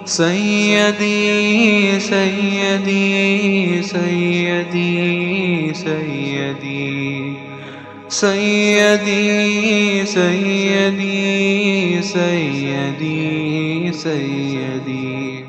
سيدي سيدي سيدي سيدي سيدي سيدي سيدي سيدي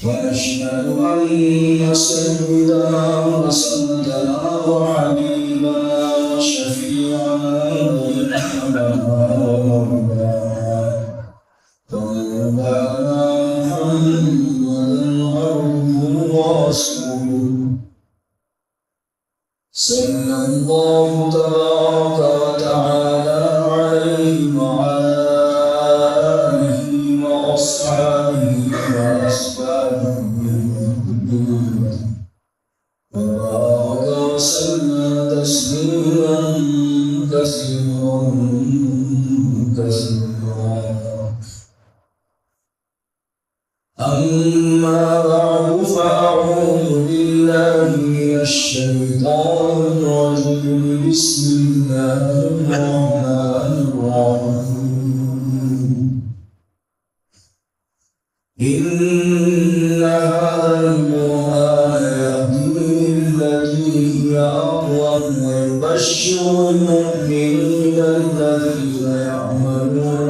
وأشهد أن سيدنا ورسولنا وحبيبنا وشفيعنا محمدا ومولانا محمدا عبده ورسوله صلى الله تبارك وتعالى عليه وعلى آله وأصحابه وأسبابه وبارك وسلم تسليما كثيرا كثيرا. أما بعد فأعوذ بالله من الشيطان الرجيم. بسم الله الرحمن الرحيم. إن هذا القرآن يهدي للتي هي أقوم ويبشر المؤمنين الذين يعملون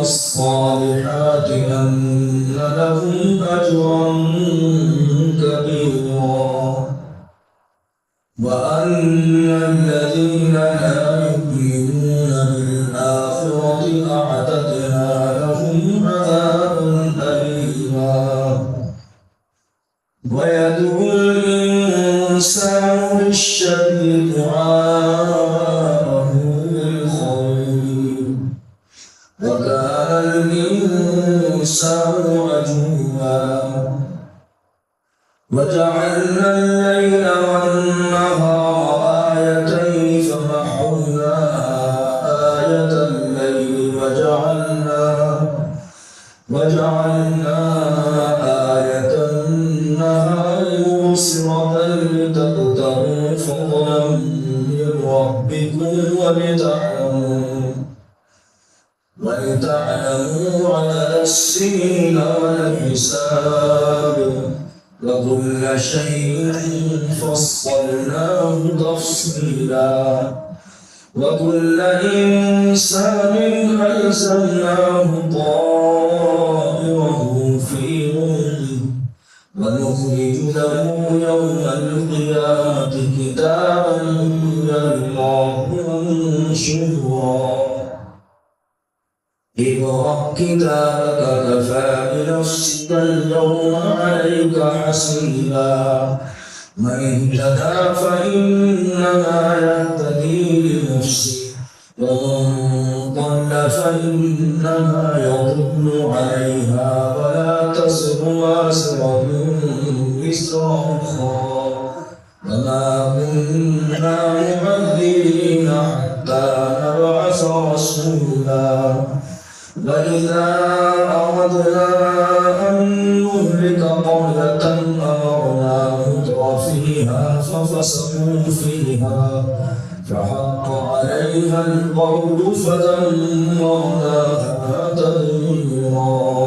الصالحات أن لهم أجرا كبيرا وأن الذين لا يؤمنون بالآخرة أعتدنا لهم عذابا أليما. ويدعو الإنسان بالشر دعاءه بالخير وكان الإنسان عجولا. وجعلنا الليل والنهار آيتين فمحونا آية الليل وجعلنا آية النهار مبصرة لتبتغوا فضلا من ربكم ولتعلموا على السنين والحساب وكل شيء فصلناه تفصيلا. وكل إنسان ألزمناه طائره في عنقه ونخرج له يوم القيامة كتابا يلقاه منشورا. اقرأ كتابك كفى بنفسك اليوم عليك حسيبا. من اهتدى فإنما يهتدي لنفسه ومن ضل فإنما يضل عليها ولا تزر وازرة وزر أخرى وما كنا معذبين حتى نبعث رسولا. وإذا أردنا أن نهلك قرية أمرنا مترفيها ففسقوا فيها فحق عليها القول فدمرناها تدميرا.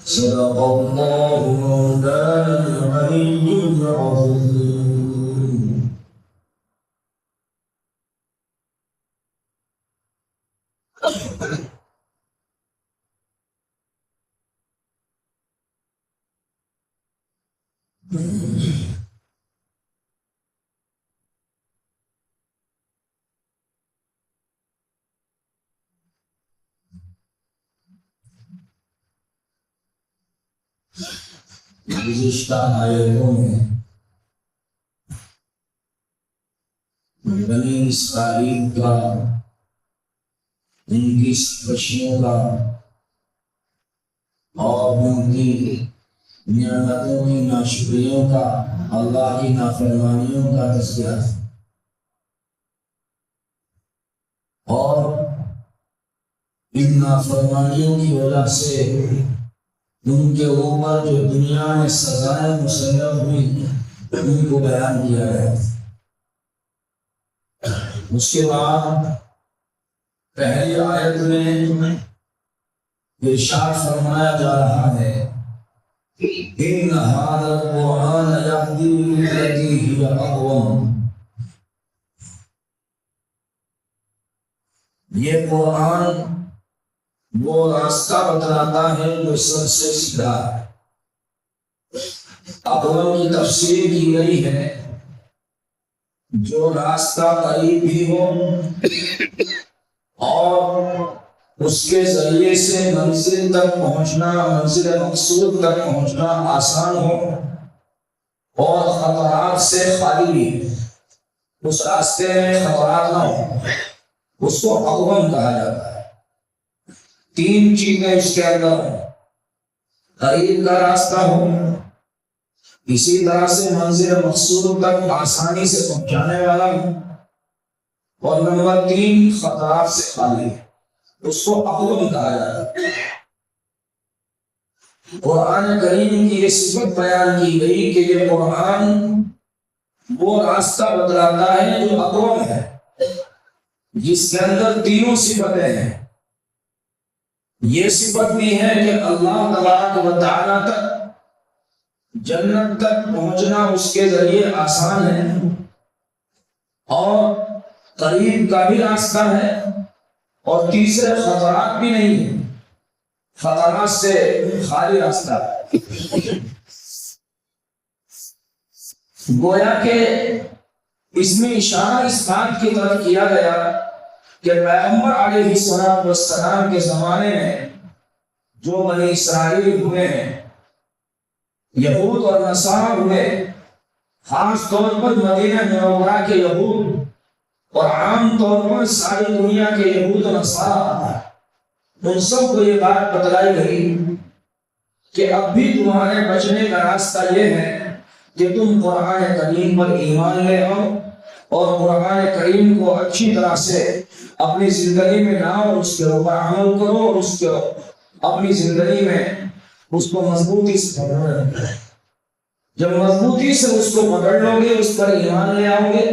صدق الله مولانا العلي العظيم. گزشتہ آیتوں میں بنی اسرائیل کا ان کی خوشیوں کا اور ان کی نعمتوں کی ناشکریوں کا، اللہ کی نافرمانیوں کا تذکرہ ہے، اور ان نافرمانیوں کی وجہ سے ان کے اوپر جو دنیا میں سزائیں مسلم ہوئی ان کو بیان کیا گیا۔ اس کے بعد پہلی آیت میں ارشاد فرمایا جا رہا ہے ان ھذا القرآن یہدی للتی ہی اقوم، یہ قرآن وہ راستہ بتلاتا ہے جو سب سے سیدھا ہے۔ اقوام کی تفسیر کی گئی ہے جو راستہ قریب بھی ہو اور اس کے ذریعے سے منزل تک پہنچنا، منزل مقصود تک پہنچنا آسان ہو اور خطرات سے خالی بھی، اس راستے میں خطرات نہ ہو، اس کو اقوام کہا جاتا ہے۔ تین چیزیں اس کے اندر ہوں، قریب کا راستہ ہو، اسی طرح سے منزل مقصود تک آسانی سے پہنچانے والا ہوں، اور نمبر تین خطرات سے خالی ہے، اس کو اقوام کہا جاتا ہے۔ قرآن کریم کی یہ صفت بیان کی گئی کہ یہ قرآن وہ راستہ بتلاتا ہے جو اقوام ہے، جس کے اندر تینوں صفتیں ہیں۔ یہ صفت بھی ہے کہ اللہ تبارک و تعالیٰ تک، جنت تک پہنچنا اس کے ذریعے آسان ہے، اور قریب کا بھی راستہ ہے، اور تیسرے خطرات بھی نہیں ہیں، خطرات سے خالی راستہ ہے۔ گویا کہ اس میں اشارہ اس بات کی طرف کیا گیا کہ پیغمبر علیہ السلام کے زمانے میں جو بنی اسرائیل ہوئے ہیں، یہود اور نصارہ ہوئے، خاص طور پر مدینہ منورہ کے یہود اور عام طور پر ساری دنیا کے یہود و نصارہ، ان سب کو یہ بات بتلائی گئی کہ اب بھی تمہارے بچنے کا راستہ یہ ہے کہ تم قرآن کریم پر ایمان لے آؤ اور قرآن کریم کو اچھی طرح سے اپنی زندگی میں لاؤ، اس کے اوپر عمل کرو، اور اس کو اپنی زندگی میں اس کو مضبوطی سے پکڑو۔ جب مضبوطی سے اس کو پکڑ لو گے، اس پر ایمان لے آؤ گے،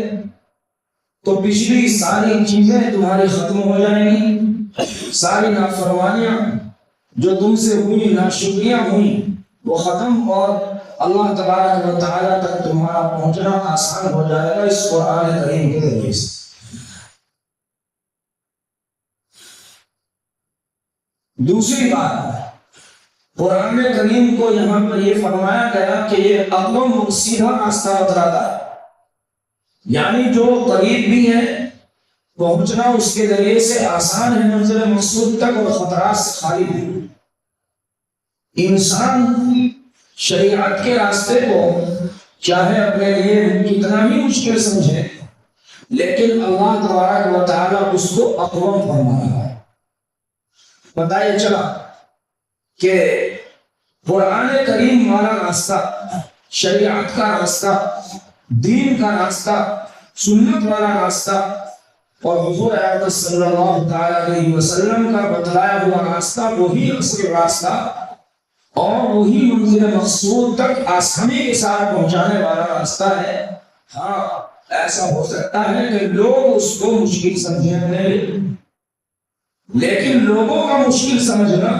تو پچھلی ساری چیزیں تمہاری ختم ہو جائیں گی، ساری نافرمانیاں جو تم سے ہوئی، ناشکریاں ہوئی، وہ ختم، اور اللہ تبارک و تعالیٰ تک تمہارا پہنچنا آسان ہو جائے گا اس قرآن کریم کے ذریعے سے۔ دوسری بات، قرآن کریم کو یہاں پر یہ فرمایا گیا کہ یہ اقوام سیدھا راستہ بتلاتا ہے، یعنی جو قریب بھی ہے پہنچنا اس کے ذریعے سے آسان ہے منزل مقصود تک، اور خطرات سے خالی ہے۔ انسان شریعت کے راستے کو چاہے اپنے لیے کتنا بھی مشکل سمجھے، لیکن اللہ تبارک و تعالیٰ اس کو اقوام فرما رہا ہے۔ پتہ یہ چلا کہ قرآن کریم والا راستہ، شریعت کا راستہ، دین کا راستہ، سنت والا راستہ، اور حضور اکرم صلی اللہ علیہ وسلم کا بتلایا ہوا راستہ وہی اصل راستہ اور وہی منزل مقصود تک آسانی کے ساتھ پہنچانے والا راستہ ہے۔ ہاں، ایسا ہو سکتا ہے کہ لوگ اس کو مشکل سمجھیں، لیکن لوگوں کا مشکل سمجھنا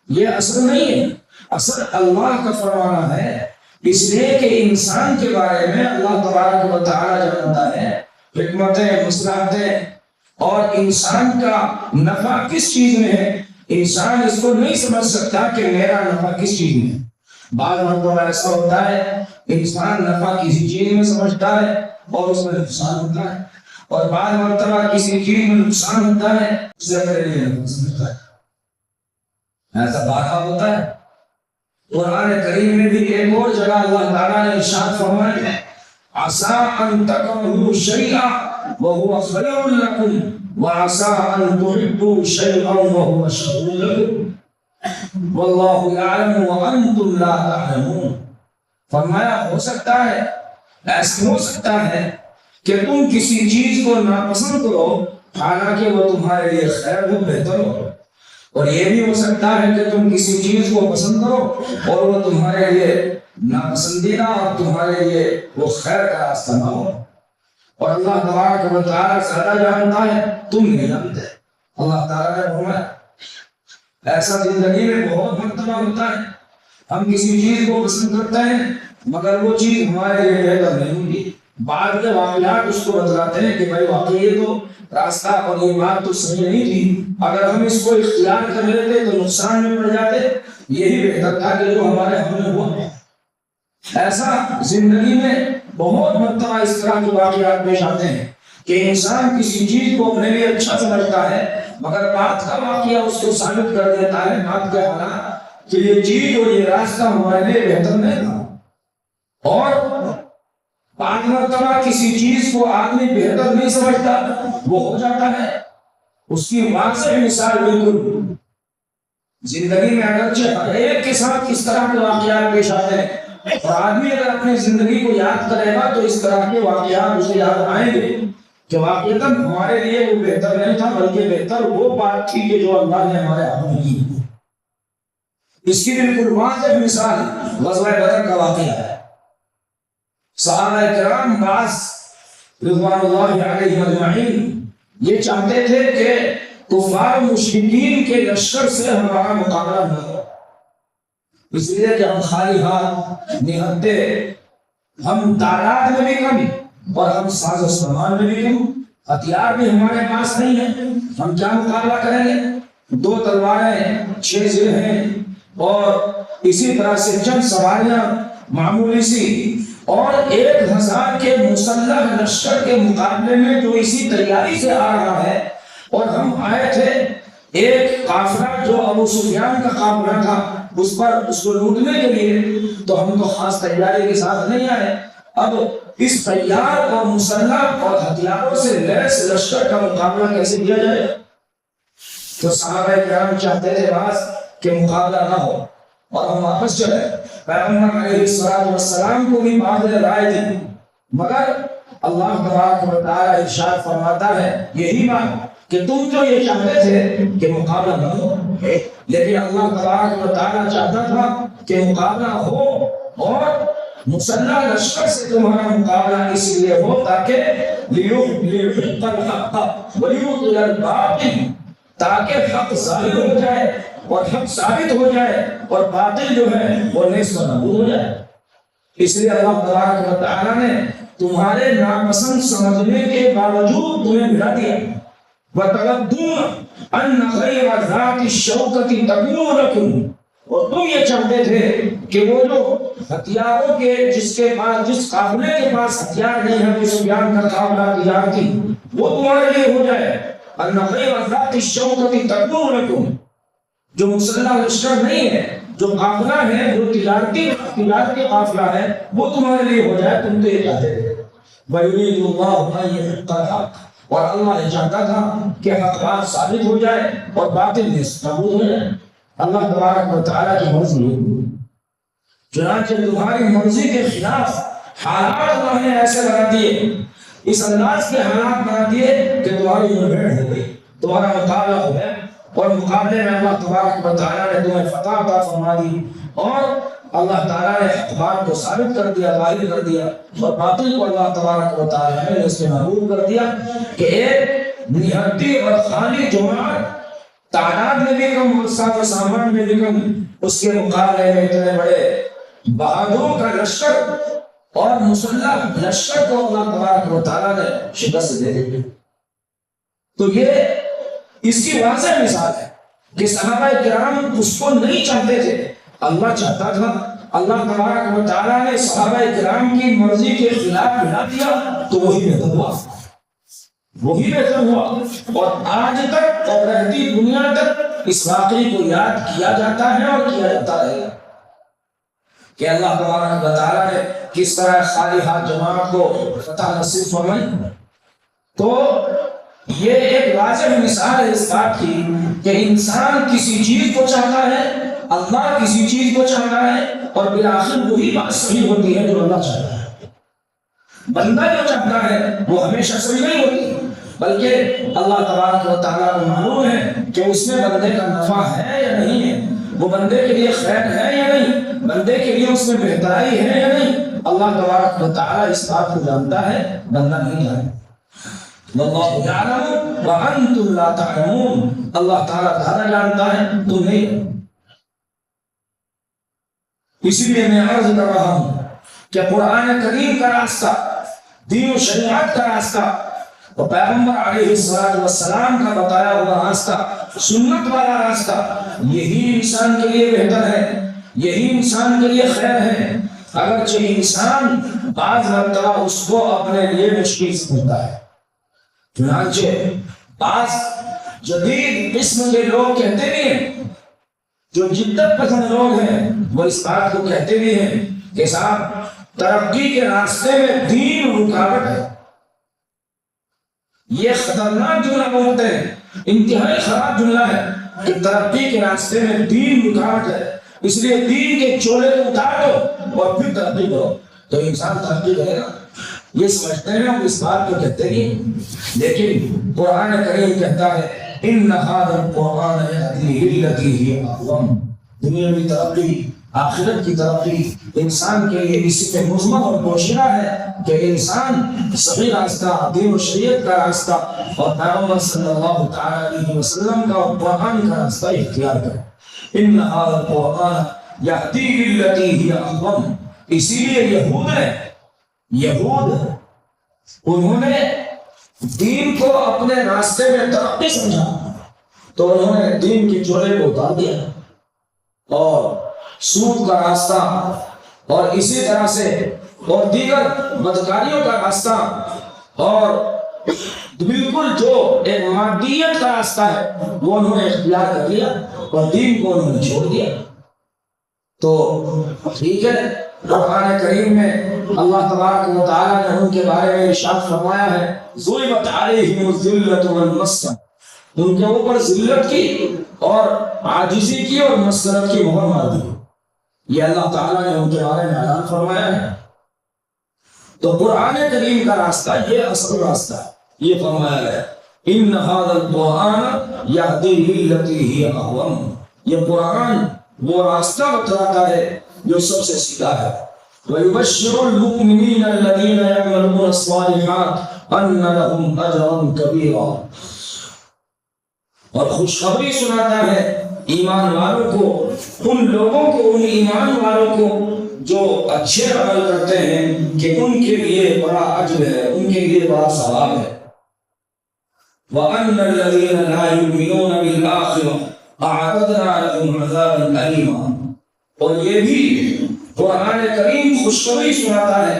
یہ اصل نہیں ہے، اصل اللہ کا فرمانا ہے، اس لیے کہ انسان کے بارے میں اللہ تبارک و تعالیٰ جانتا ہے حکمتیں، مصلحتیں، اور انسان کا نفع کس چیز میں ہے۔ انسان اس کو نہیں سمجھ سکتا کہ میرا نفع کس چیز میں ہے۔ بعض مرتبہ ایسا ہوتا ہے انسان نفع کسی چیز میں سمجھتا ہے اور اس میں نقصان ہوتا ہے، اور بعض مرتبہ کسی چیز میں نقصان ہوتا ہے اس سے میرے لیے نفع سمجھتا ہے۔ ایسا بارہا ہوتا ہے۔ قرآن کریم میں بھی ایک اور جگہ اللہ تعالیٰ نے ارشاد فرمایا ہے عسیٰ ان تکرہوا شیئا وہو خیر لکم وعسیٰ ان تحبوا شیئا وہو شر لکم واللہ یعلم وانتم لا تعلمون۔ فرمایا ہو سکتا ہے، ایسا ہو سکتا ہے کہ تم کسی چیز کو ناپسند کرو حالانکہ وہ تمہارے لیے خیر ہو، بہتر ہو، اور یہ بھی ہو سکتا ہے کہ تم کسی چیز کو پسند کرو اور وہ تمہارے لیے ناپسندیدہ اور تمہارے لیے وہ خیر کا راستہ نہ ہو، اور اللہ تبارک و تعالیٰ زیادہ جانتا ہے، تم نہیں جانتے۔ اللہ تعالیٰ نے فرمایا ایسا زندگی میں بہت مرتبہ ہوتا ہے، ہم کسی چیز کو پسند کرتے ہیں مگر وہ چیز ہمارے لیے بہتر نہیں ہوگی۔ بعد کے واقعات اس کو بتلاتے ہیں کہ بھائی واقعی یہ تو راستہ اور یہ بات تو صحیح نہیں تھی، اگر ہم اس کو اختیار کر لیتے تو نقصان میں پڑ جاتے، یہی بہتر تھا کہ جو ہمارے ہم نے ہوا۔ ایسا زندگی میں بہت مرتبہ اس طرح کے واقعات پیش آتے ہیں کہ انسان کسی چیز کو اپنے لیے اچھا سمجھتا ہے مگر بات کا واقعہ اس کو ثابت کر دیتا ہے، بات کا حالات کہ یہ چیز اور یہ راستہ ہمارے لیے بہتر نہیں تھا۔ اور بعض مرتبہ کسی چیز کو آدمی بہتر نہیں سمجھتا، وہ ہو جاتا ہے۔ اس کی واضح مثال بالکل زندگی میں اگرچہ ہر ایک کے ساتھ اس طرح کے واقعات پیش آتے ہیں، اور آدمی اگر اپنی زندگی کو یاد کرے گا تو اس طرح کے واقعات اسے یاد آئیں گے کہ واقعتاً ہمارے لیے وہ بہتر نہیں تھا بلکہ بہتر وہ بات تھی کہ جو اللہ نے ہمارے ہاتھ میں کی۔ اس کی بالکل واضح مثال غزوہ بدر کا واقعہ ہے۔ صحابہ کرام بعض رضوان اللہ علیہم اجمعین یہ چاہتے تھے کہ کفار مشرکین کے لشکر سے ہمارا مقابلہ نہ ہو، اس لیے کہ ہم خالی ہاتھ نہتے، ہم تعداد میں بھی کم اور ہم ساز و سامان میں بھی کم، ہتھیار بھی ہمارے پاس نہیں ہے، ہم کیا مقابلہ کریں گے؟ 2 تلواریں، 6 زر ہیں، اور اسی طرح سے چند سواریاں معمولی سی، اور 1000 کے مسلح لشکر کے مقابلے میں جو اسی تیاری سے آ رہا ہے، اور ہم آئے تھے ایک قافلہ جو ابو سفیان کا قافلہ تھا اس کو لوٹنے کے لیے، تو ہم تو خاص تیاری کے ساتھ نہیں آئے۔ اب اس تیار اور مسلح اور ہتھیاروں سے لیس لشکر کا مقابلہ کیسے کیا جائے؟ تو صحابہ کرام چاہتے تھے بعض کہ مقابلہ نہ ہو اور ہم واپس چلے۔ پیغمبر علیہ السلام کو بھی بعض رائے دی، مگر اللہ تبارک و تعالیٰ ارشاد فرماتا ہے یہی بات کہ تم تو یہ چاہتے تھے کہ مقابلہ نہ ہو، لیکن اللہ تبارک و تعالیٰ چاہتا تھا کہ مقابلہ ہو، اور مسلح لشکر سے تمہارا مقابلہ اس لیے ہو تاکہ لِيُحِقَّ الْحَقَّ وَيُبْطِلَ الْبَاطِلَ، تاکہ حق ظاہر ہو جائے اور حق ثابت ہو جائے اور باطل جو ہے وہ نیست و نابود ہو جائے۔ اس لیے اللہ تبارک و تعالیٰ نے تمہارے ناپسند سمجھنے کے باوجود تمہیں بھلا دیا۔ وَتَوَدُّونَ أَنَّ غَيْرَ ذَاتِ الشَّوْكَةِ تَكُونُ لَكُمْ، اور تم یہ چاہتے تھے کہ وہ جو ہتھیاروں کے جس قافلے کے پاس ہتھیار نہیں ہے، ابو سفیان کا قافلہ تجارتی، وہ تمہارے لیے ہو جائے۔ أَنَّ غَيْرَ ذَاتِ الشَّوْكَةِ تَكُونُ لَكُمْ، جو مسلح لشکر نہیں ہے، جو قافلہ ہے، جو تجارتی قافلہ ہے، وہ تمہارے لیے ہو جائے، تم تو یہ چاہتے تھے۔ وَيُرِيدُ اللَّهُ أَن يُحِقَّ الْحَقَّ، اور اللہ یہ چاہتا تھا کہ حق بات ثابت ہو جائے اور باطل نابود ہو جائے۔ اللہ تبارک و تعالیٰ کی مرضی ہے، چنانچہ تمہاری مرضی کے خلاف حالات اللہ نے ایسے بنا دیے، اس انداز کے حالات بنا دیے کہ تمہاری مدبھیڑ ہو گئی، تمہارا مقابلہ ہو گیا، اور مقابلے میں اللہ تبارک و تعالیٰ نے تمہیں فتح عطا فرما دی، اور اللہ تعالیٰ نے حق بات کو ثابت کر دیا، ظاہر کر دیا، اور باطل کو اللہ تبارک و تعالیٰ نے اس سے نابود کر دیا کہ ایک نہتی اور خالی جماعت، تعداد میں بھی کم اور ساز و سامان میں بھی کم، اس کے مقابلے میں اتنے بڑے بہادروں کا لشکر اور مسلح لشکر کو اللہ تبارک و تعالیٰ نے شکست دے دی۔ تو یہ اس کی واضح مثال ہے کہ صحابہ کرام اس کو نہیں چاہتے تھے، اللہ چاہتا تھا۔ اللہ تبارک و تعالیٰ نے صحابہ کرام کی مرضی کے خلاف بنا دیا تو وہی بہتر ہوا، وہی بہتر ہوا، اور آج تک اور رہتی دنیا تک اس واقعے کو یاد کیا جاتا ہے اور کیا جاتا رہے گا۔ کہ اللہ تبارک و تعالیٰ نے کس طرح صالحہ جماعت کو فتح نصیب فرمائی۔ تو یہ ایک واضح مثال ہے اس بات کی کہ انسان کسی چیز کو چاہتا ہے، اللہ کسی چیز کو چاہتا ہے، اور بالآخر وہی بات صحیح ہوتی ہے جو اللہ چاہتا ہے۔ بندہ جو چاہتا ہے وہ ہمیشہ صحیح نہیں ہوتی، بلکہ اللہ تبارک و تعالیٰ کو معلوم ہے کہ اس میں بندے کا نفع ہے یا نہیں ہے، وہ بندے کے لیے خیر ہے یا نہیں، بندے کے لیے اس میں بہترائی ہے یا نہیں۔ اللہ تبارک و تعالیٰ اس بات کو جانتا ہے، بندہ نہیں جانتا۔ واللہ یعلم وانتم لا تعلمون، اللہ تعالیٰ زیادہ جانتا ہے، تم نہیں۔ اسی لیے میں عرض کر رہا ہوں کہ قرآن کریم کا راستہ، دین و شریعت کا راستہ، اور پیغمبر علیہ السلام کا بتایا ہوا راستہ، سنت والا راستہ، یہی انسان کے لیے بہتر ہے، یہی انسان کے لیے خیر ہے۔ اگرچہ انسان بعض مرتبہ اس کو اپنے لیے مشکل سمجھتا ہے، چنانچہ بعض جدید قسم کے لوگ کہتے بھی ہیں، جو جدت پسند لوگ ہیں، وہ اس بات کو کہتے بھی ہیں کہ صاحب ترقی کے راستے میں دین رکاوٹ ہے۔ یہ خطرناک جملہ بولتے ہیں، انتہائی خراب جملہ ہے کہ ترقی کے راستے میں دین رکاوٹ ہے، اس لیے دین کے چولے کو اتار دو اور پھر ترقی کرو تو انسان ترقی کرے گا۔ یہ سمجھتے ہیں اور اس بات کو کہتے نہیں، لیکن قرآن کریم کہتا ہے ان هذا القرآن يهدي للتي هي اقوم، دنیاوی ترقی، آخرت کی ترقی انسان کے لیے اسی پہ مضمن اور پوشیدہ ہے کہ انسان صحیح راستہ، دین و شریعت کا راستہ اور پیغمبر صلی اللہ تعالی علیہ وسلم کا اور قرآن کا راستہ اختیار کرے۔ ان هذا القرآن يهدي للتي هي اقوم، اسی لیے یہود انہوں نے دین کو اپنے راستے میں ترقی سمجھا تو انہوں نے دین کی چولے کو اتار دیا اور سود کا راستہ اور اسی طرح سے اور دیگر بدکاریوں کا راستہ اور بالکل جو ایک مادیت کا راستہ ہے وہ انہوں نے اختیار کر لیا اور دین کو انہوں نے چھوڑ دیا۔ تو ٹھیک ہے، قرآن کریم میں اللہ تبارک و تعالیٰ نے ان کے بارے میں ارشاد فرمایا ہے ضربت علیہم الذلۃ والمسکنۃ، ان کے اوپر ذلت کی اور عاجزی کی اور مسکنت کی مہر مار دی، یہ اللہ تعالیٰ نے ان کے بارے میں اعلان فرمایا ہے۔ تو قرآن کریم کا راستہ یہ اصل راستہ ہے، یہ فرمایا ہے ان ھذا القرآن یہدی للتی ہی اقوم، یہ قرآن وہ راستہ بتاتا ہے جو سب سے سیدھا ہے۔ وَيُبَشِّرُ الْمُؤْمِنِينَ الَّذِينَ يَعْمَلُونَ الصَّالِحَاتِ أَنَّ لَهُمْ أَجْرًا كَبِيرًا، اور خوشخبری سناتا ہے ایمان والوں کو، ان لوگوں کو، ان ایمان والوں کو جو اچھے عمل کرتے ہیں کہ ان کے لیے بڑا اجر ہے، ان کے لیے بڑا ثواب ہے۔ وَأَنَّ الَّذِينَ لَا يُؤْمِنُونَ بِالْآخِرَةِ اعتدنا لهم عذابا الیما، اور یہ بھی قرآن کریم خوشخبری سناتا ہے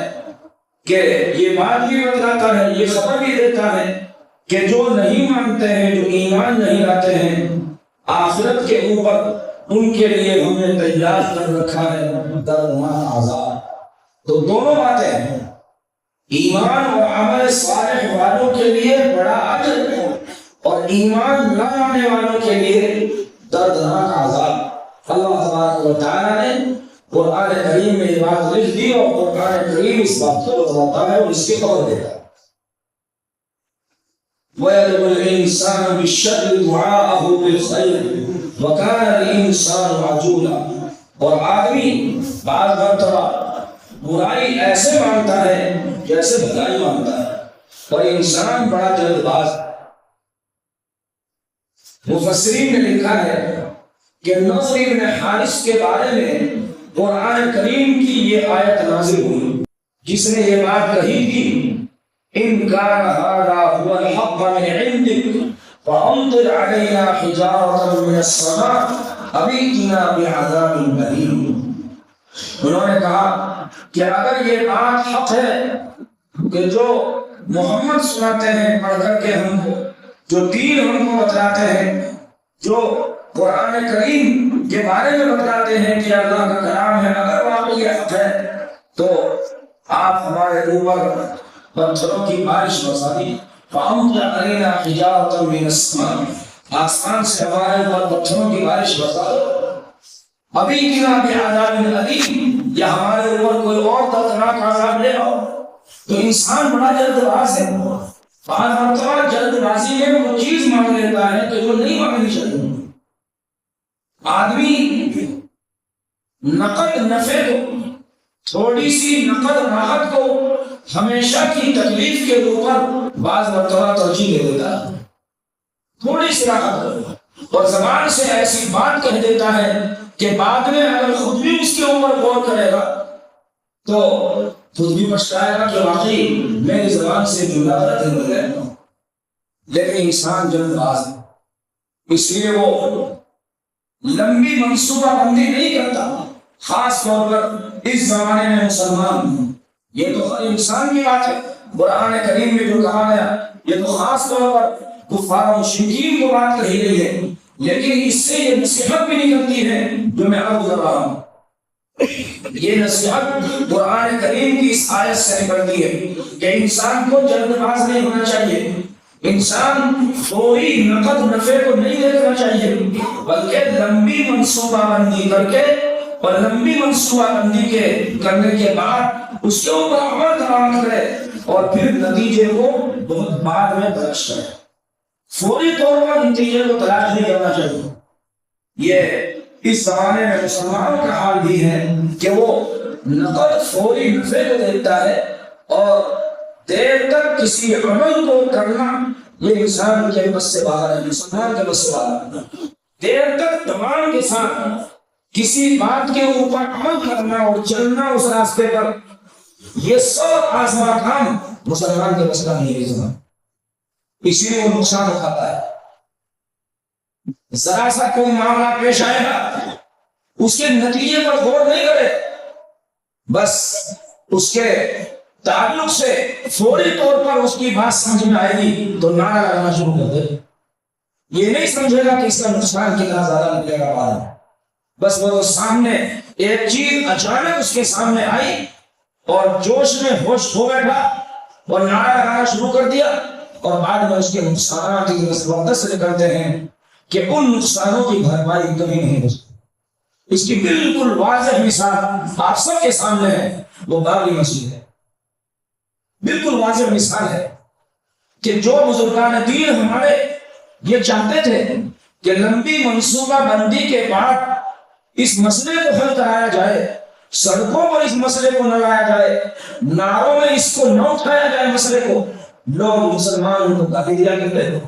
کہ یہ بات بھی بتاتا ہے، یہ خبر بھی دیتا ہے کہ جو نہیں مانتے ہیں، جو ایمان نہیں لاتے ہیں، آخرت کے اوپر ان کے لیے ہم نے تیار کر رکھا ہے دردناک عذاب۔ تو دونوں باتیں ہیں، ایمان اور عمل صالح والوں کے لیے بڑا اجر اور ایمان نہ لانے والوں کے لیے دردناک عذاب۔ اللہ تبارک و تعالیٰ نے قرآن کریم میں یہ بات لکھ دی اور قرآن کریم اس بات کو بتاتا ہے اور اس کی خبر دیتا ہے۔ وَيَدْعُ الْإِنسَانُ بِالشَّرِّ دُعَاءَهُ بِالْخَيْرِ وَكَانَ الْإِنسَانُ عَجُولًا، اور آدمی بعض مرتبہ برائی ایسے مانتا ہے جیسے بھلائی مانتا ہے، اور انسان بڑا جلد باز۔ مفسرین نے لکھا ہے کہ نضر بن حارث کے بارے میں قرآن کریم کی یہ آیت نازل ہوئی جس نے یہ بات کہی تھی ان کان ھذا ھو الحق من عندک فامطر علینا حجارۃ من السماء او ائتنا بعذاب الیم۔ انہوں نے کہا کہ اگر یہ بات حق ہے کہ جو محمد سناتے ہیں پڑھ کر کے ہم کو، جو دین ہم کو بتلاتے ہیں، جو قرآن کریم کے بارے میں بتلاتے ہیں کہ اللہ کا کلام ہے، اگر واقعی حق ہے تو آپ ہمارے اوپر پتھروں کی بارش برسا دی، فَأَمْطِرْ عَلَيْنَا حِجَارَةً مِّنَ السَّمَاءِ، آسمان سے ہمارے اوپر پتھروں کی بارش برسا دو، ابھی اتنا بعذاب الیم، یا ہمارے اوپر کوئی اور دردناک عذاب لے آؤ۔ تو انسان بڑا جلد باز ہے، بعض مرتبہ جلد بازی میں وہ چیز مانگ لیتا ہے تو جو نہیں مانگنی چاہیے۔ آدمی نقد نفع کو، تھوڑی سی نقد راحت کو ہمیشہ کی تکلیف کے اوپر بعض مرتبہ ترجیح دے دیتا ہے، تھوڑی سی راحت، اور زبان سے ایسی بات کہہ دیتا ہے کہ بعد میں اگر خود بھی اس کے اوپر غور کرے گا تو خود بھی پچھتائے گا کہ واقعی میری زبان سے جملہ غلط نکل گیا۔ لیکن انسان جلد باز ہے، اس لیے وہ لمبی منصوبہ بندی نہیں کرتا، خاص طور پر اس زمانے میں مسلمان۔ یہ تو ہر انسان کی بات ہے، قرآن کریم میں جو کہا گیا یہ تو خاص طور پر کفار و مشرکین کو بات کہی گئی ہے، لیکن اس سے یہ نصیحت بھی نکلتی ہے جو میں عرض کر رہا ہوں۔ یہ نصیحت قرآن کریم کی اس آیت سے نکلتی ہے کہ انسان کو جلد باز نہیں ہونا چاہیے، انسان فوری نقد نفع کو نہیں دیکھنا چاہیے، بلکہ لمبی منصوبہ بندی کر کے اور لمبی منصوبہ بندی کے کرنے کے بعد اس کے اوپر عمل درآمد کرے اور پھر نتیجے کو بہت بعد میں تلاش کرے۔ فوری طور پر نتیجے کو تلاش نہیں کرنا چاہیے۔ یہ اس زمانے میں مسلمانوں کا حال بھی ہے کہ وہ نقد فوری نفع کو دیکھتا ہے اور دیر تک کسی عمل کو کرنا یہ انسان کے بس سے باہر ہے، مسلمان کے بس سے باہر ہے۔ دیر تک تمام کے ساتھ کسی بات کے اوپر عمل کرنا اور چلنا اس راستے پر، یہ سب آزما کام مسلمان کے بس کا نہیں ہے، اسی لیے وہ نقصان اٹھاتا ہے۔ ذرا سا کوئی معاملہ پیش آئے گا، اس کے نتیجے پر غور نہیں کرے، بس اس کے تعلق سے فوری طور پر اس کی بات سمجھ میں آئے گی تو نعرہ لگانا شروع کر دے، یہ نہیں سمجھے گا کہ اس کا نقصان کتنا زیادہ نکلے گا بعد میں۔ بس وہ سامنے ایک چیز اچانک اس کے سامنے آئی اور جوش میں ہوش ہو بیٹھا اور نعرہ لگانا شروع کر دیا، اور بعد میں اس کے نقصانات اتنے زبردست نکلتے ہیں کہ ان نقصانوں کی بھرپائی کبھی نہیں ہو سکتی۔ اس کی بالکل واضح مثال آپ سب کے سامنے ہے، وہ بابری مسجد ہے، بالکل واضح مثال ہے کہ جو بزرگان دین ہمارے یہ چاہتے تھے کہ لمبی منصوبہ بندی کے بعد اس مسئلے کو حل کرایا جائے، سڑکوں پر اس مسئلے کو نہ لایا جائے، نعروں میں اس کو نہ اٹھایا جائے مسئلے کو، لوگ مسلمان ان کو گالی دیا کرتے تھے،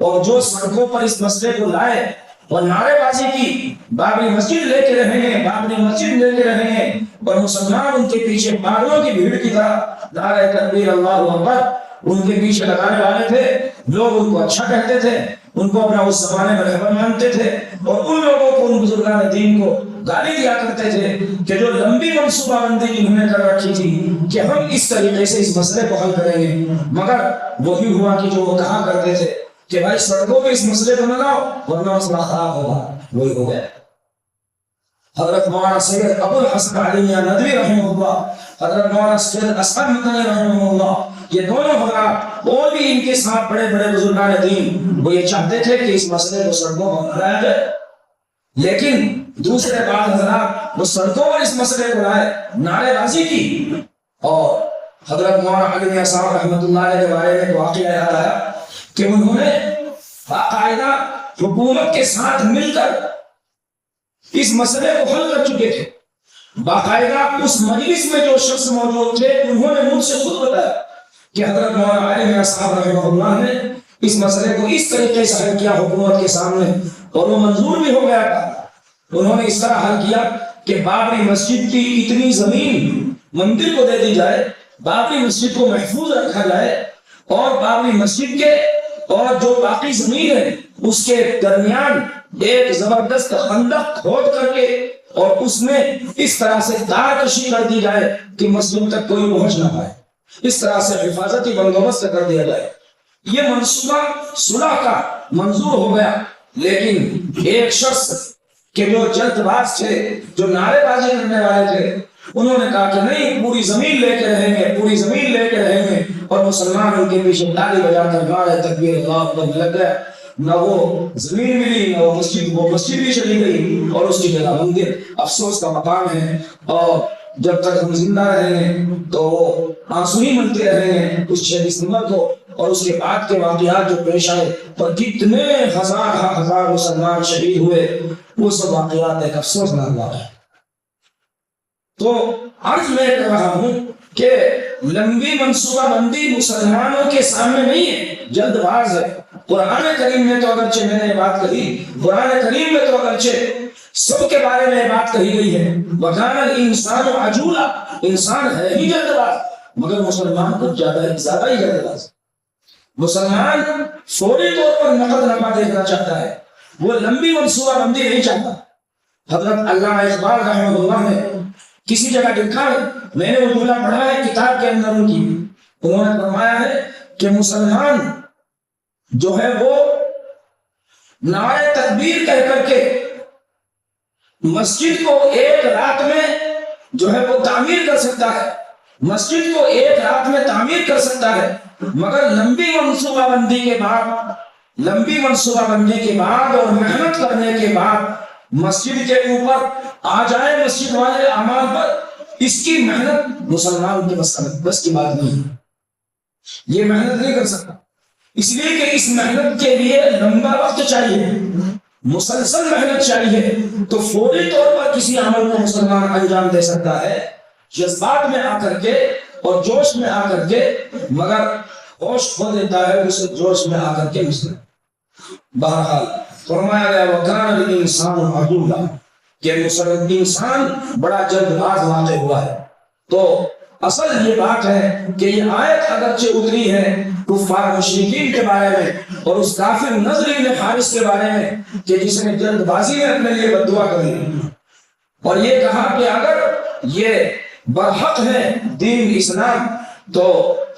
اور جو سڑکوں پر اس مسئلے کو لائے اور نعرے بازی کی بابری مسجد لے کے رہیں گے، بابری مسجد لے کے رہیں گے، اور مسلمان ان کے پیچھے پاگلوں کی بھیڑ کی طرح نعرہ تکبیر اللہ اکبر ان کے پیچھے لگانے والے تھے۔ لوگ ان کو اچھا کہتے تھے، ان کو اپنا اس زمانے میں رہبر مانتے تھے، اور ان لوگوں کو، ان بزرگان دین کو گالی دیا کرتے تھے کہ جو لمبی منصوبہ بندی انہوں نے کر رکھی تھی کہ ہم اس طریقے سے اس مسئلے کو حل کریں گے، مگر وہی ہوا کہ جو وہ کہا کرتے تھے کہ بھائی سڑکوں پہ اس مسئلے کو نہ لاؤ ورنہ مسئلہ خراب ہوگا، وہی ہو گیا۔ حضرت مولانا سید ابو الحسن علی میاں ندوی رحمہ اللہ، حضرت مولانا سید اسعد مدنی رحمہ اللہ، یہ دونوں حضرات اور بھی ان کے ساتھ بڑے بڑے بزرگان دین وہ یہ چاہتے تھے کہ اس مسئلے کو سڑکوں پر لایا جائے، لیکن دوسرے بعض حضرات وہ سڑکوں پر اس مسئلے کو لائے، نعرے بازی کی، اور حضرت مولانا علی میاں صاحب رحمۃ اللہ علیہ کے بارے میں واقعہ یاد آیا کہ انہوں نے باقاعدہ حکومت کے ساتھ مل کر اس مسئلے کو حل کر چکے تھے۔ باقاعدہ اس مجلس میں جو شخص موجود تھے انہوں نے مجھ سے خود بتایا کہ حضرت مولانا علی میاں صاحب رحمہ اللہ نے اس مسئلے کو اس طریقے سے حل کیا حکومت کے سامنے، اور وہ منظور بھی ہو گیا تھا۔ انہوں نے اس طرح حل کیا کہ بابری مسجد کی اتنی زمین مندر کو دے دی جائے، بابری مسجد کو محفوظ رکھا جائے، اور بابری مسجد کے اور جو باقی زمین ہے اس کے درمیان ایک زبردست خندق کھود کر کے اور اس میں اس طرح سے تار کشی کر دی جائے کہ مسجد تک کوئی پہنچ نہ پائے، اس طرح سے حفاظتی بندوبست کر دیا جائے۔ یہ منصوبہ صلح کا منظور ہو گیا، لیکن ایک شخص کہ جو جلد باز تھے، جو نعرے بازی کرنے والے تھے، انہوں نے کہا کہ نہیں، پوری زمین لے کے رہیں گے، پوری زمین لے کے رہیں گے، اور مسلمان ان کے پیچھے تالی بجا کر نعرے تکبیر اللہ اکبر لگ گئے، نہ وہ زمین ملی نہ وہ مسجد بھی چلی گئی اور اس کی جگہ مندر۔ افسوس کا مقام ہے، اور جب تک ہم زندہ رہیں گے تو آنسو ہی ملتے رہیں گے اس 6 دسمبر کو اور اس کے بعد کے واقعات جو پیش آئے، پر کتنے ہزار مسلمان شہید ہوئے، وہ سب واقعات ایک افسوسناک واقعہ ہے۔ تو عرض میں کر رہا ہوں کہ لمبی منصوبہ بندی مسلمانوں کے سامنے نہیں ہے، جلد باز ہے۔ قرآن کریم میں تو اگرچہ میں نے بات کہی، قرآن کریم میں تو اگرچہ سب کے بارے میں بات کہی گئی ہے، وَكَانَ الْإِنسَانُ عَجُولًا، انسان ہے ہی جلد باز، مگر مسلمان کچھ زیادہ ہی جلد باز۔ مسلمان فوری طور پر نقد نفع دیکھنا چاہتا ہے، وہ لمبی منصوبہ بندی نہیں چاہتا۔ حضرت علامہ اقبال رحمہ اللہ نے کسی جگہ لکھا ہے، میں نے وہ جملہ پڑھا ہے کتاب کے اندر ان کی، انہوں نے فرمایا ہے کہ مسلمان جو ہے وہ نعرے تکبیر کہہ کر کے مسجد کو ایک رات میں جو ہے وہ تعمیر کر سکتا ہے، مسجد کو ایک رات میں تعمیر کر سکتا ہے، مگر لمبی منصوبہ بندی کے بعد اور محنت کرنے کے بعد مسجد کے اوپر آ جائے مسجد والے اعمال پر، اس کی محنت مسلمان کے بس کی بات نہیں ہے، یہ محنت نہیں کر سکتا، اس لیے کہ اس محنت کے لیے لمبا وقت چاہیے، مسلسل محنت چاہیے۔ تو فوری طور پر کسی عمل کو مسلمان انجام دے سکتا ہے جذبات میں آ کر کے اور جوش میں آ کر کے، مگر ہوش کھو دیتا ہے اسے جوش میں آ کر کے مسلم۔ بہرحال فرمایا گیا وَكَانَ الْإِنسَانُ عَجُولًا، کہ انسان بڑا جلد باز واقع ہوا ہے۔ تو اصل یہ بات ہے کہ یہ آیت اگرچہ اتری ہے کفار مشرکین کے بارے میں اور اس کافر نضر بن حارث کے بارے میں کہ جس نے جلد بازی میں اپنے لیے بد دعا کری اور یہ کہا کہ اگر یہ برحق ہے دین اسلام تو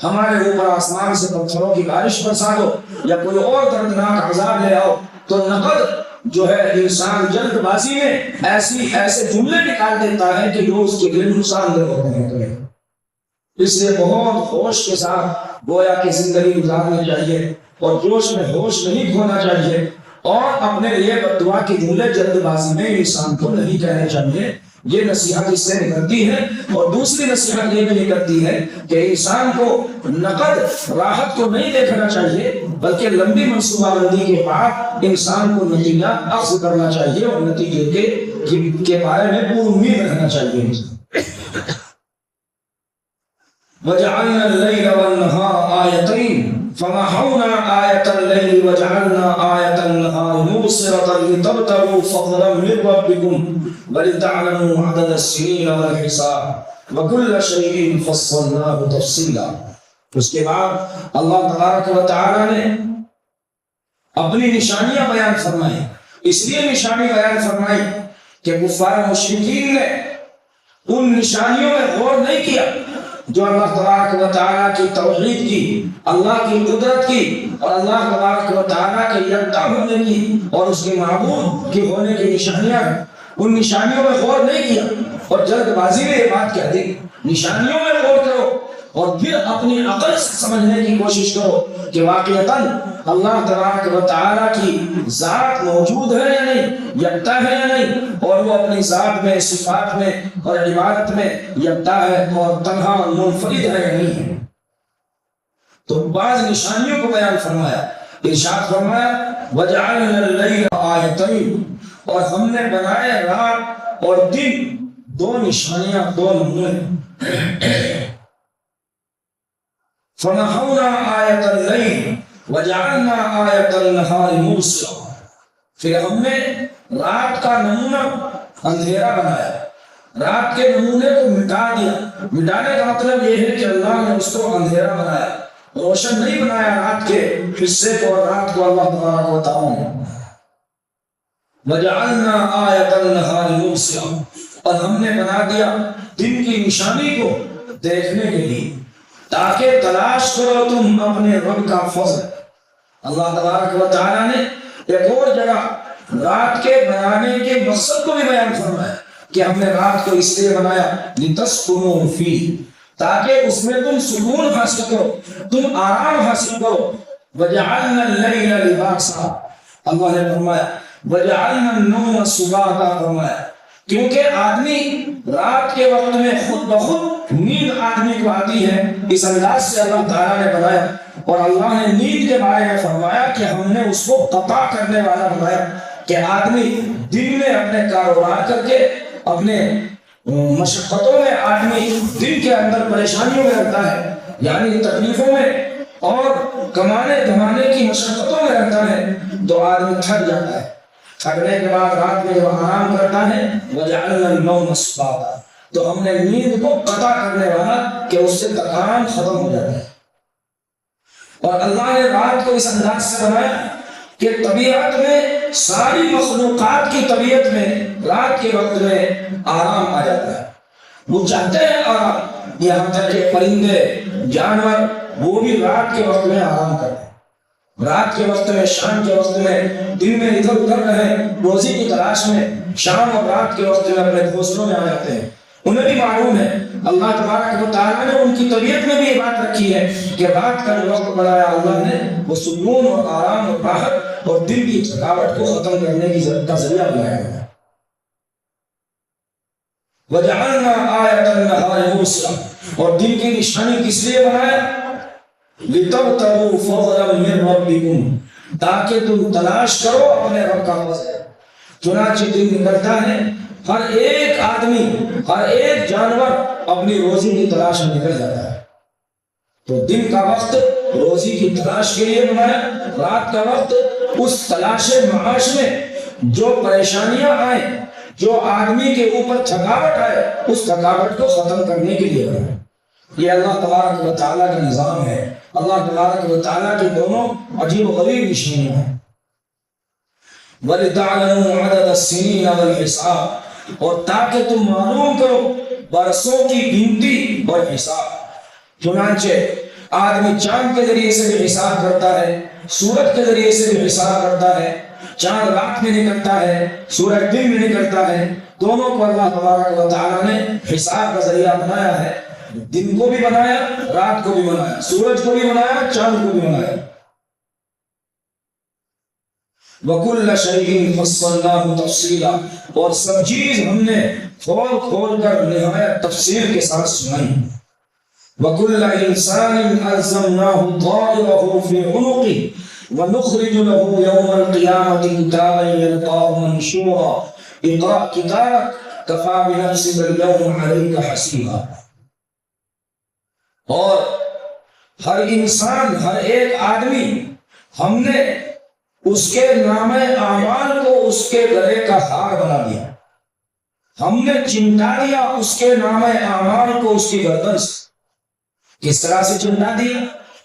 ہمارے اوپر آسمان سے پتھروں کی بارش برسا دو یا کوئی اور دردناک عذاب لے آؤ، تو نقد جو ہے انسان جلد بازی میں ایسے جملے نکال دیتا ہے کہ جو اس کے دل نقصان دہ ہوتے ہیں۔ اس لیے بہت ہوش کے ساتھ گویا کی زندگی گزارنی چاہیے اور جوش میں ہوش نہیں کھونا چاہیے، اور اپنے لیے بد دعا کی جملے جلد بازی میں انسان کو نہیں کہنے چاہیے۔ یہ نصیحت اس سے نکلتی ہے، اور دوسری نصیحت یہ بھی نکلتی ہے کہ انسان کو نقد راحت کو نہیں دیکھنا چاہیے، بلکہ لمبی منصوبہ بندی کے بعد انسان کو نتیجہ اخذ کرنا چاہیے اور نتیجے کے بارے میں پوری امید رہنا چاہیے۔ وَجَعَلْنَا اللَّيْلَ وَالنَّهَارَ آيَتَيْنِ فَمَحَوْنَا آيَةَ اللَّيْلِ وَجَعَلْنَا آيَةَ النَّهَارِ مُبْصِرَةً لِتَبْتَغُوا فَضْلًا مِنْ رَبِّكُمْ وَلِتَعْلَمُوا عَدَدَ السِّنِينَ وَالْحِسَابَ وَكُلَّ شَيْءٍ فَصَّلْنَاهُ تَفْصِيلًا۔ اس کے بعد اللہ تبارک و تعالی نے اپنی نشانیاں بیان فرمائی، اس لیے نشانی بیان فرمائی کہ کفار مشرکین نے ان نشانیوں میں غور نہیں کیا جو اللہ تبارک و تعالیٰ کی توحید کی، اللہ کی قدرت کی اور اللہ تبارک و تعالیٰ کے یکتا ہونے کی اور اس کے معبود کی ہونے کی نشانیاں ہیں، ان نشانیوں میں غور نہیں کیا اور جلد بازی میں یہ بات کہہ دی۔ نشانیوں میں غور کرو اور پھر اپنی عقل سے سمجھنے کی کوشش کرو کہ واقعتاً اللہ تبارک و تعالیٰ کی ذات موجود ہے یا نہیں، یکتا ہے یا نہیں، اور وہ اپنی ذات میں، صفات میں اور عبادت میں یکتا ہے اور تنہا منفرد ہے یا نہیں ہے۔ تو بعض نشانیوں کو بیان فرمایا، ارشاد فرمایا وَجَعَلْنَا اللَّيْلَ آيَتَيْنِ، اور ہم نے بنائے رات اور دن دو نشانیاں، دو نمونے۔ فَمَحَوْنَا آيَةَ اللَّيْلِ وَجَعَلْنَا آيَةَ النَّهَارِ مُبْصِرَةً، پھر ہم نے رات کا نمونہ اندھیرا بنایا، رات کے نمونے کو مٹا دیا۔ مٹانے کا مطلب یہ ہے کہ اللہ نے اس کو اندھیرا بنایا، روشن نہیں بنایا رات کے حصے کو، اور رات کو اللہ تبارک و تعالیٰ نے وَجَعَلْنَا آيَةَ النَّهَارِ مُبْصِرَةً، اور ہم نے بنا دیا دن کی نشانی کو دیکھنے کے لیے، تاکہ تلاش کرو تم اپنے رب کا فضل۔ اللہ تبارک و تعالیٰ نے ایک اور جگہ رات کے بنانے کے مقصد کو بھی بیان فرمایا کہ ہم نے رات کو اس لیے بنایا لتسکنوا فیہ، تاکہ اس میں تم سکون حاصل کرو، تم آرام حاصل کرو۔ وجعلنا اللیل لباسا، اللہ نے فرمایا وجعلنا النوم سباتا، فرمایا کیونکہ آدمی رات کے وقت میں خود بخود نیند آدمی کو آتی ہے، اس انداز سے اللہ تعالیٰ نے بنایا۔ اور اللہ نے نیند کے بارے میں فرمایا کہ ہم نے اس کو قطع کرنے والا بنایا، کہ آدمی دن میں اپنے کاروبار کر کے اپنے مشقتوں میں آدمی دن کے اندر پریشانیوں میں رہتا ہے، یعنی تکلیفوں میں اور کمانے دھمانے کی مشقتوں میں رہتا ہے، تو آدمی تھک جاتا ہے۔ تھکنے کے بعد رات میں جب آرام کرتا ہے وجعلنا النوم سباتا، تو ہم نے نیند کو قطع کرنے والا کہ اس سے تھکان ختم ہو جاتا ہے۔ اور اللہ نے رات کو اس انداز سے بنایا کہ طبیعت میں ساری مخلوقات کی طبیعت میں رات کے وقت میں آرام آ جاتا ہے، وہ چاہتے ہیں آرام، یہاں تک کہ پرندے جانور وہ بھی رات کے وقت میں آرام کرتے ہیں۔ رات کے وقت میں، شام کے وقت میں، دن میں ادھر ادھر رہے روزی کی تلاش میں، شام اور رات کے وقت میں اپنے گھونسلوں میں آ جاتے ہیں۔ انہیں بھی معلوم ہے، اللہ تبارک و تعالیٰ نے ان کی طبیعت میں بھی یہ بات رکھی ہے کہ رات کا جو وقت بنایا اللہ نے وہ سکون اور آرام اور راحت اور دل کی تھکاوٹ کو ختم کرنے کی کا ذریعہ بنایا ہے۔ وجعلنا آیۃ النہار مبصرہ، اور دن کی نشانی کس لیے بنایا؟ لتبتغوا فضلا من ربکم، تاکہ تم تلاش کرو اپنے رب کا فضل۔ چنانچہ دن نکلتا ہے، ہر ایک آدمی، ہر ایک جانور اپنی روزی کی تلاش میں نکل جاتا ہے۔ تو دن کا وقت روزی کی تلاش کے لیے بنایا، رات کا وقت اس تلاش معاش میں جو پریشانیاں آئیں، جو آدمی کے اوپر تھکاوٹ آئے، اس تھکاوٹ کو ختم کرنے کے لیے بنایا۔ یہ اللہ تبارک و تعالیٰ کا نظام ہے، اللہ تبارک و تعالیٰ کی دونوں عجیب و غریب نشانیاں ہیں۔ وَلِتَعْلَمُوا عَدَدَ السِّنِينَ وَالْحِسَابَ، اور تاکہ تم معلوم کرو برسوں کی گنتی اور حساب۔ چنانچہ آدمی چاند کے ذریعے سے بھی حساب کرتا ہے، سورج کے ذریعے سے بھی حساب کرتا ہے، چاند رات میں نکلتا ہے، سورج دن میں نکلتا ہے، دونوں کو اللہ تبارک و تعالیٰ نے حساب کا ذریعہ بنایا ہے۔ دن کو بھی بنایا، رات کو بھی بنایا، سورج کو بھی بنایا، چاند کو بھی بنایا۔ وَكُلَّ شَيْءٍ فَصَّلْنَاهُ تَفْصِيلًا، اور سب چیز ہم نے کھول کھول کر نہایت تفصیل کے ساتھ سنائی۔ وَكُلَّ إِنسَانٍ أَلْزَمْنَاهُ طَائِرَهُ فِي عُنُقِهِ وَنُخْرِجُ لَهُ يَوْمَ الْقِيَامَةِ كِتَابًا يَلْقَاهُ مَنشُورًا اقْرَأْ كِتَابَكَ كَفَى بِنَفْسِكَ الْيَوْمَ عَلَيْكَ حَسِيبًا۔ اور ہر انسان، ہر ایک آدمی، ہم نے اس کے نام اعمال کو اس کے گلے کا ہار بنا دیا، ہم نے چمٹا دیا اس کے نام اعمال کو اس کی گردن سے۔ کس طرح سے چمٹا دیا؟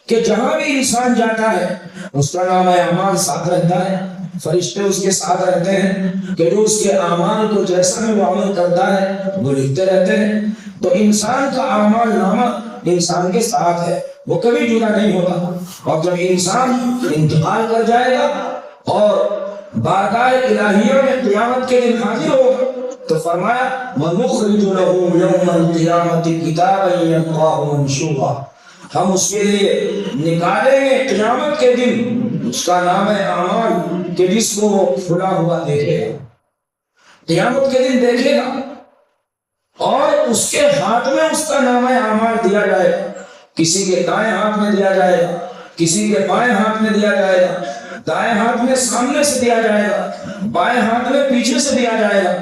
کہ جہاں بھی انسان جاتا ہے اس کا نام اعمال ساتھ رہتا ہے، فرشتے اس کے ساتھ رہتے ہیں کہ جو اس کے اعمال کو جیسا بھی وہ عمل کرتا ہے وہ لکھتے رہتے ہیں۔ تو انسان کا اعمال نامہ انسان کے ساتھ ہے، وہ کبھی جدا نہیں ہوتا۔ اور جب انسان انتقال کر جائے گا اور بارگاہ الہیہ میں قیامت کے دن حاضر ہوگا تو فرمایا وَنُخْرِجُ لَهُ يَوْمَ الْقِيَامَةِ كِتَابًا يَلْقَاهُ مَنشُورًا، ہم اس کے لیے نکالیں گے قیامت کے دن اس کا نام اعمال کہ جس کو وہ کھلا ہوا دیکھے گا، قیامت کے دن دیکھے گا، اور اس کے ہاتھ میں اس کا نام اعمال دیا جائے گا۔ کسی کے دائیں ہاتھ میں دیا جائے گا، کسی کے بائیں ہاتھ میں دیا جائے گا، دائیں ہاتھ میں سامنے سے دیا جائے گا، بائیں ہاتھ میں پیچھے سے دیا جائے گا۔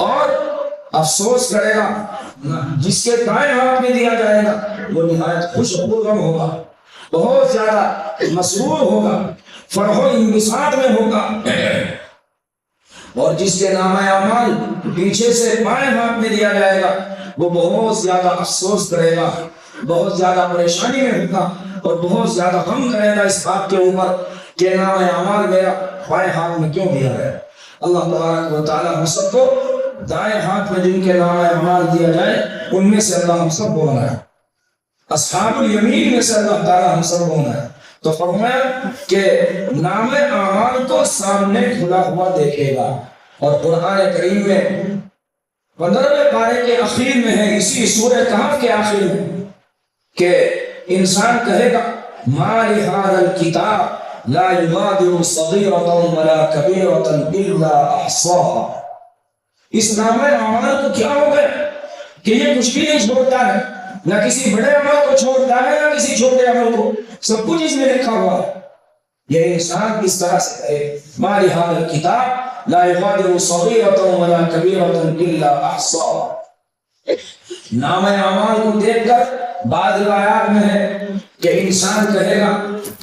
اور افسوس کرے گا جس کے دائیں ہاتھ میں دیا جائے گا، وہ نہایت خوش خرم ہوگا، بہت زیادہ مسرور ہوگا، فرح و انبساط میں ہوگا۔ اور جس کے نام اعمال پیچھے سے بائیں ہاتھ میں دیا جائے گا وہ بہت زیادہ افسوس کرے گا، بہت زیادہ پریشانی میں ہوگا، اور بہت زیادہ غم کرے گا اس بات کے اوپر کہ نام اعمال میرا بائیں ہاتھ میں کیوں دیا گیا۔ اللہ تبارک و تعالی ہم سب کو دائیں ہاتھ میں جن کے نام اعمال دیا جائے ان میں سے اللہ ہم سب کو بنائے، اصحاب الیمین میں سے اللہ تعالی ہم سب کو بنائے۔ تو فرمایا کہ نام اعمال کو سامنے کھلا ہوا دیکھے گا. اور قرآن کریم میں 15ویں پارے کے آخر میں ہے، اسی سورہ کہف کے آخر میں، کہ انسان کہے گا ما لهذا الكتاب لا يغادر صغيرة ولا كبيرة إلا أحصاها. اس نام اعمال کو کیا ہو گیا کہ یہ کچھ بھی نہیں چھوڑتا ہے، نہ کسی بڑے عمل کو چھوڑتا ہے نہ کسی چھوٹے عمل کو، سب کچھ اس میں لکھا ہوا ہے. یہ انسان اس طرح سے کہے ما لهذا الكتاب لا يغادر صغيرة ولا كبيرة إلا أحصاها. نام اعمال کو دیکھ کر بعض روایات میں ہے کہ انسان کہے گا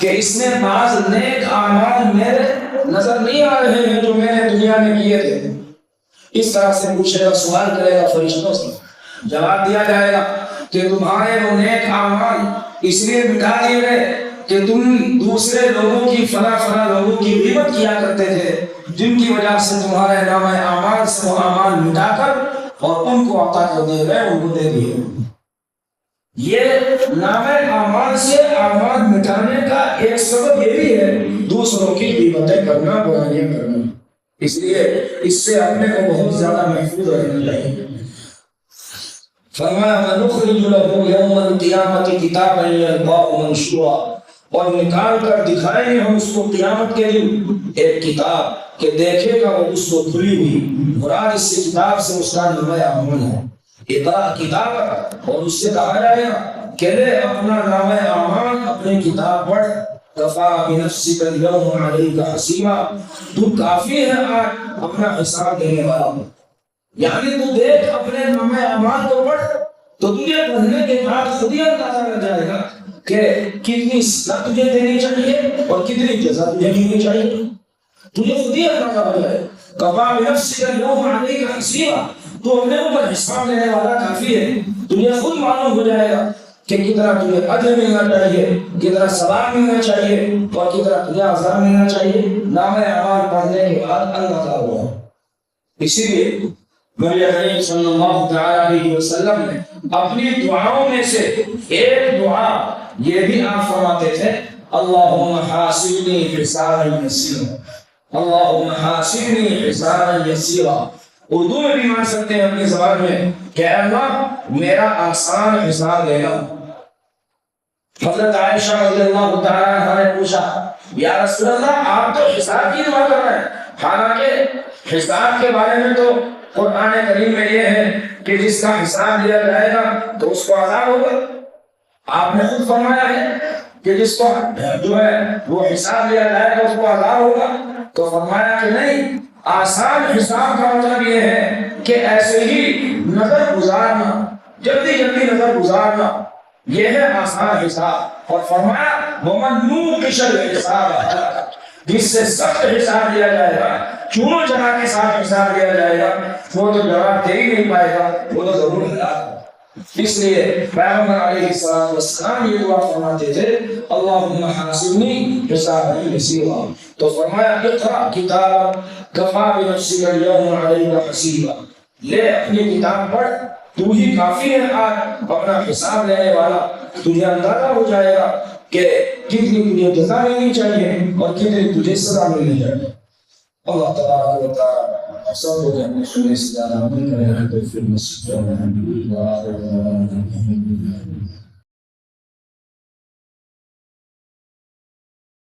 کہ اس میں بعض نیک اعمال میرے نظر نہیں آ رہے ہیں جو میں نے دنیا میں کیے تھے. اس طرح سے پوچھے گا، سوال کرے گا فرشتوں سے، جواب دیا جائے گا کہ تمہارے وہ نیک اعمال اس لیے مٹا دیے گئے کہ تم دوسرے لوگوں کی فلاں فلاں لوگوں کی غیبت کیا کرتے تھے، جن کی وجہ سے تمہارے نام اعمال سے وہ اعمال مٹا کر اور ان کو عطا کر دیے گئے، ان کو دے دیے. یہ نام اعمال سے اعمال مٹانے کا ایک سبب یہ بھی ہے دوسروں کی غیبتیں کرنا، برائیاں کرنا. اس لیے اس سے اپنے کو بہت زیادہ محفوظ رکھنا چاہیے. فرمایا وَنُخْرِجُ لَهُ يَوْمَ الْقِيَامَةِ كِتَابًا يَلْقَاهُ مَنشُورًا، اور نکال کر دکھائیں گے ہم اس کو قیامت کے دن ایک کتاب کہ دیکھے گا وہ اس کو کھلی ہوئی. مراد اس کتاب سے اس کا نام اعمال ہے. اقرأ کتاب، اور اس سے کہا جائے گا کہ لے اپنا نام اعمال، اپنی کتاب پڑھ. کفا بنفسک اليوم علیک حسیبا، تو کافی ہے آج اپنا حساب دینے والا. یعنی تو دیکھ اپنے نام اعمال کو پڑھ تو تجھے پڑھنے کے بعد خود ہی اندازہ لگ جائے گا کہ کتنی سزا تجھے دینی چاہیے اور کتنی جزا تجھے دینی چاہیے. تجھے خود ہی اندازہ ہو جائے. کفا بنفسک اليوم علیک حسیبا، تو اپنے اوپر حساب لینے والا کافی ہے. تجھے خود معلوم ہو جائے گا کہ کتنا تجھے اجر ملنا چاہیے، کتنا ثواب ملنا چاہیے اور کتنا تجھے عذاب ملنا چاہیے. نام اعمال پڑھنے کے بعد اندازہ ہوا. اسی لیے نبی کریم صلی اللہ تعالی علیہ وسلم نے اپنی دعاؤں میں سے ایک دعا یہ بھی آپ فرماتے تھے اللہم حاسبنی حسابا یسیرا، اللہم حاسبنی حسابا یسیرا. اردو میں بھی مان سکتے ہیں اپنی زبان میں کہ اللہ میرا آسان حساب لینا. حضرت عائشہ رضی اللہ تعالی عنہا نے پوچھا یا رسول اللہ آپ تو حساب کی دعا کر رہے ہیں، حالانکہ حساب کے بارے میں تو قرآن کریم میں یہ ہے کہ جس کا حساب لیا جائے گا تو اس کو عذاب ہوگا. آپ نے خود فرمایا ہے کہ جس کو جو ہے وہ حساب لیا جائے گا اس کو عذاب ہوگا. تو فرمایا کہ نہیں، آسان حساب کا مطلب یہ ہے کہ ایسے ہی نظر گزارنا، جلدی جلدی نظر گزارنا، یہ ہے آسان حساب. اور فرمایا وَمَن نُوقِشَ الْحِسَابَ، جس سے سخت حساب لیا جائے گا، چونو چنا کے ساتھ حساب لیا جائے گا، وہ تو جواب دے ہی نہیں پائے گا، وہ تو ضرور ہلاک. اس لیے پیغمبر علیہ السلام یہ دعا فرماتے تھے اللہم حاسبنی حسابا یسیرا. تو فرمایا اقرأ کتاب کفا بنفسک اليوم علیک حسیبا، لے اپنی کتاب پڑھ، تو ہی کافی ہے آج اپنا حساب لینے والا. تجھے اندازہ ہو جائے گا کہ کتنی تجھے جزا ملنی چاہیے اور کتنی تجھے سزا ملنی چاہیے. اللہ تبارک و تعالی سب کو اپنے سنے سے زیادہ عمل کرے، تو پھر مسجد